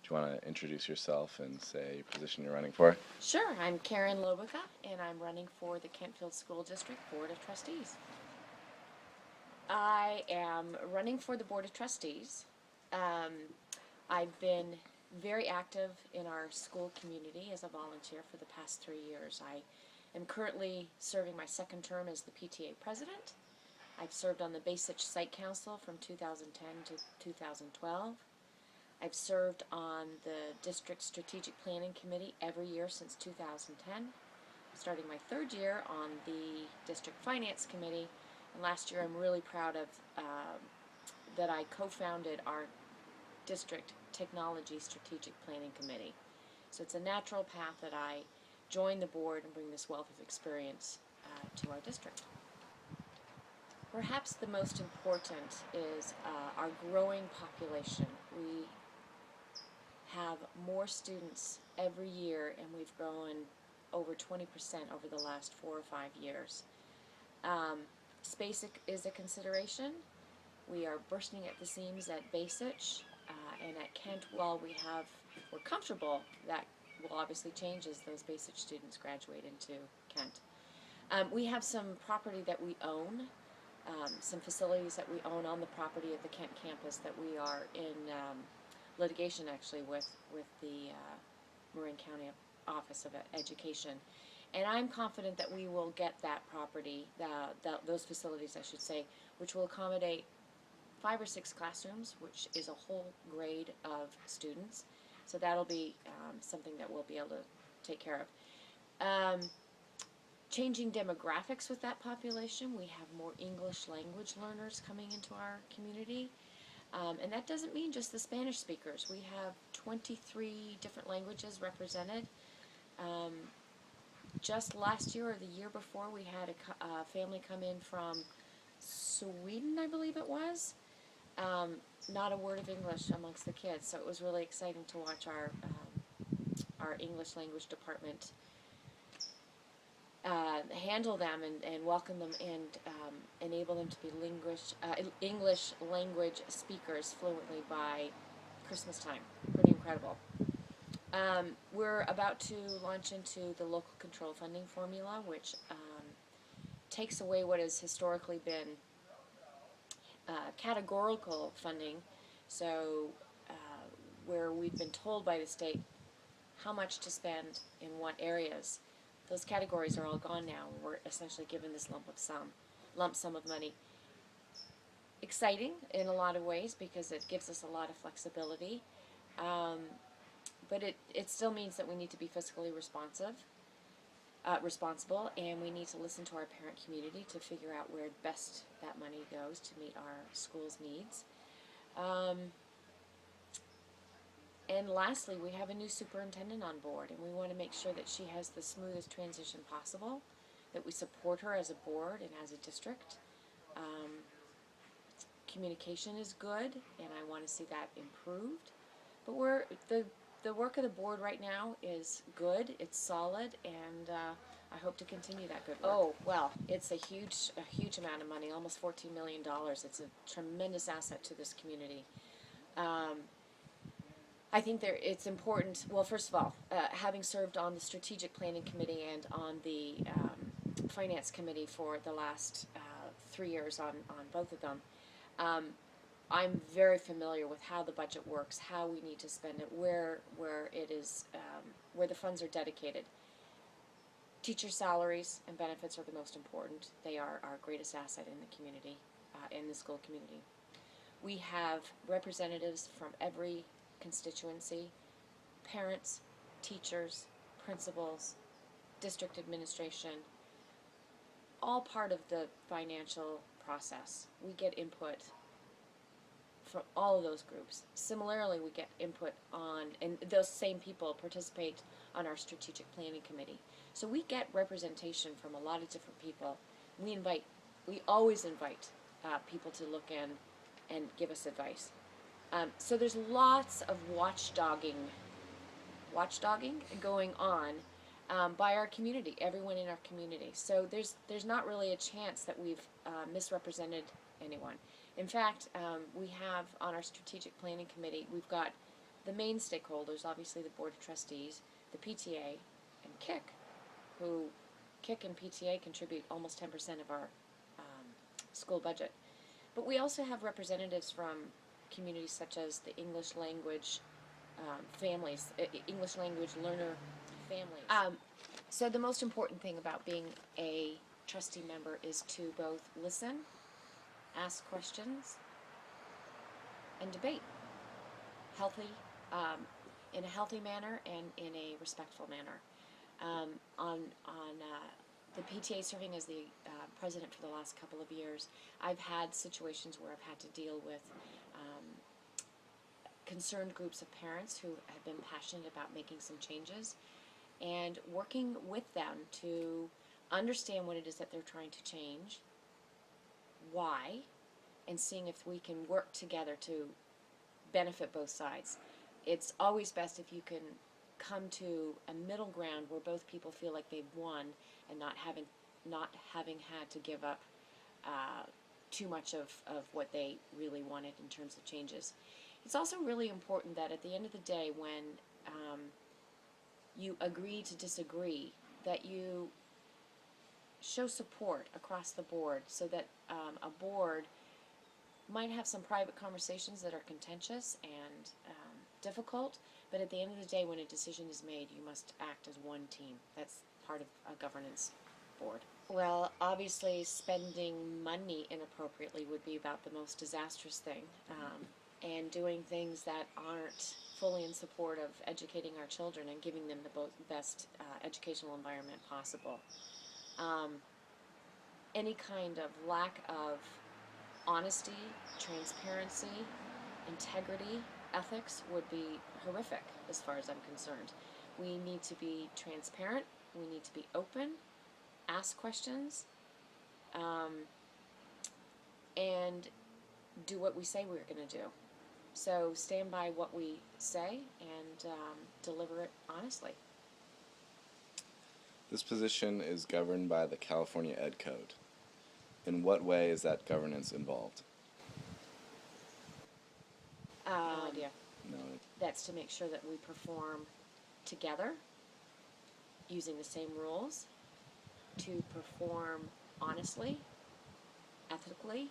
Do you want to introduce yourself and say your position you're running for? Sure, I'm Karen Lobica, and I'm running for the Kentfield School District Board of Trustees. I am running for the Board of Trustees. I've been very active in our school community as a volunteer for the past 3 years. I am currently serving my second term as the PTA president. I've served on the Basich Site Council from 2010 to 2012. I've served on the District Strategic Planning Committee every year since 2010, starting my third year on the District Finance Committee, and last year I'm really proud of that I co-founded our District Technology Strategic Planning Committee. So it's a natural path that I join the board and bring this wealth of experience to our district. Perhaps the most important is our growing population. We have more students every year, and we've grown over 20% over the last 4 or 5 years. Space is a consideration. We are bursting at the seams at Basich, and at Kent, while we're comfortable, that will obviously change as those Basich students graduate into Kent. We have some property that we own, some facilities that we own on the property of the Kent campus that we are in litigation actually with the Marin County Office of Education, and I'm confident that we will get that property, those facilities I should say, which will accommodate 5 or 6 classrooms, which is a whole grade of students. So that'll be something that we'll be able to take care of. Changing demographics with that population, we have more English language learners coming into our community. And that doesn't mean just the Spanish speakers. We have 23 different languages represented. Just last year or the year before, we had a family come in from Sweden, I believe it was. Not a word of English amongst the kids, so it was really exciting to watch our English language department handle them and welcome them and enable them to be English language speakers fluently by Christmas time. Pretty incredible. We're about to launch into the local control funding formula, which takes away what has historically been categorical funding, so where we've been told by the state how much to spend in what areas. Those categories are all gone now. We're essentially given this lump sum of money. Exciting in a lot of ways because it gives us a lot of flexibility, but it still means that we need to be fiscally responsible, and we need to listen to our parent community to figure out where best that money goes to meet our school's needs. And lastly, we have a new superintendent on board, and we want to make sure that she has the smoothest transition possible, that we support her as a board and as a district. Communication is good, and I want to see that improved. But the work of the board right now is good, it's solid, and I hope to continue that good work. Oh, well, it's a huge amount of money, almost $14 million. It's a tremendous asset to this community. I think it's important, well, first of all, having served on the Strategic Planning Committee and on the Finance Committee for the last 3 years on both of them, I'm very familiar with how the budget works, how we need to spend it, where it is, where the funds are dedicated. Teacher salaries and benefits are the most important. They are our greatest asset in the community, in the school community. We have representatives from every constituency, parents, teachers, principals, district administration, all part of the financial process. We get input from all of those groups. Similarly, we get input on, and those same people participate on our strategic planning committee. So we get representation from a lot of different people. We always invite people to look in and give us advice. So there's lots of watchdogging going on by our community, everyone in our community. So there's not really a chance that we've misrepresented anyone. In fact, we have on our strategic planning committee, we've got the main stakeholders, obviously the Board of Trustees, the PTA, and KIC and PTA contribute almost 10% of our school budget. But we also have representatives from communities such as the English language families, English language learner families. So the most important thing about being a trustee member is to both listen, ask questions, and debate in a healthy manner and in a respectful manner. The PTA serving as the president for the last couple of years, I've had situations where I've had to deal with concerned groups of parents who have been passionate about making some changes, and working with them to understand what it is that they're trying to change, why, and seeing if we can work together to benefit both sides. It's always best if you can come to a middle ground where both people feel like they've won and not having had to give up too much of what they really wanted in terms of changes. It's also really important that at the end of the day, when you agree to disagree, that you show support across the board, so that a board might have some private conversations that are contentious and difficult, but at the end of the day, when a decision is made, you must act as one team. That's part of a governance board. Well, obviously, spending money inappropriately would be about the most disastrous thing, and doing things that aren't fully in support of educating our children and giving them the best educational environment possible. Any kind of lack of honesty, transparency, integrity, ethics would be horrific as far as I'm concerned. We need to be transparent, we need to be open, ask questions, and do what we say we're going to do. So stand by what we say and deliver it honestly. This position is governed by the California Ed Code. In what way is that governance involved? No idea. No. That's to make sure that we perform together, using the same rules, to perform honestly, ethically,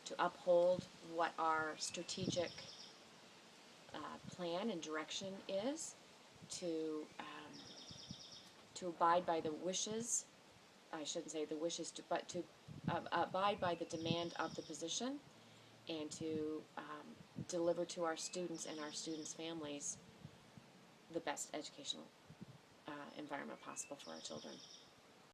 to uphold what our strategic plan and direction is, to abide by the wishes, I shouldn't say the wishes, but to abide by the demand of the position, and to deliver to our students and our students' families the best educational environment possible for our children.